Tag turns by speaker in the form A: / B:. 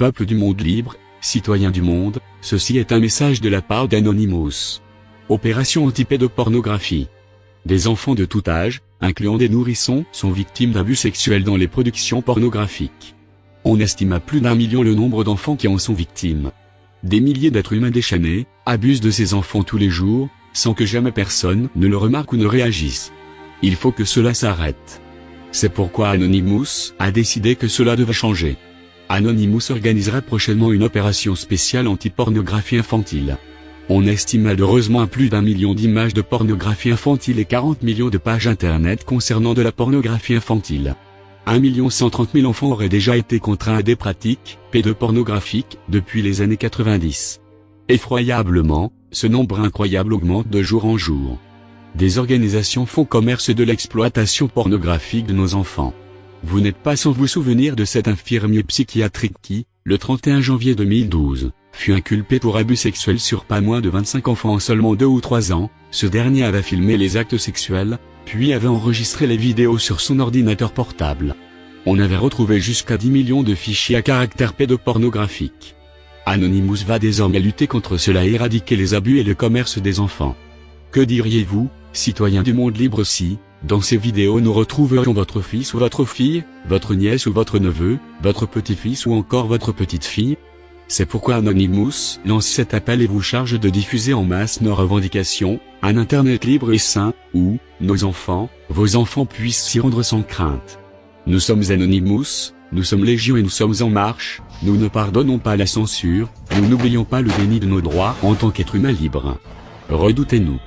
A: Peuple du monde libre, citoyens du monde, ceci est un message de la part d'Anonymous. Opération anti-pédopornographie. Des enfants de tout âge, incluant des nourrissons, sont victimes d'abus sexuels dans les productions pornographiques. On estime à plus d'1 million le nombre d'enfants qui en sont victimes. Des milliers d'êtres humains déchaînés abusent de ces enfants tous les jours, sans que jamais personne ne le remarque ou ne réagisse. Il faut que cela s'arrête. C'est pourquoi Anonymous a décidé que cela devait changer. Anonymous organisera prochainement une opération spéciale anti-pornographie infantile. On estime malheureusement à plus d'1 million d'images de pornographie infantile et 40 millions de pages internet concernant de la pornographie infantile. 1 130 000 enfants auraient déjà été contraints à des pratiques pédopornographiques depuis les années 90. Effroyablement, ce nombre incroyable augmente de jour en jour. Des organisations font commerce de l'exploitation pornographique de nos enfants. Vous n'êtes pas sans vous souvenir de cet infirmier psychiatrique qui, le 31 janvier 2012, fut inculpé pour abus sexuels sur pas moins de 25 enfants en seulement 2 ou 3 ans. Ce dernier avait filmé les actes sexuels, puis avait enregistré les vidéos sur son ordinateur portable. On avait retrouvé jusqu'à 10 millions de fichiers à caractère pédopornographique. Anonymous va désormais lutter contre cela et éradiquer les abus et le commerce des enfants. Que diriez-vous, citoyens du monde libre, si, dans ces vidéos nous retrouverions votre fils ou votre fille, votre nièce ou votre neveu, votre petit-fils ou encore votre petite-fille? C'est pourquoi Anonymous lance cet appel et vous charge de diffuser en masse nos revendications, un internet libre et sain, où, nos enfants, vos enfants puissent s'y rendre sans crainte. Nous sommes Anonymous, nous sommes Légion et nous sommes en marche, nous ne pardonnons pas la censure, nous n'oublions pas le déni de nos droits en tant qu'êtres humains libres. Redoutez-nous.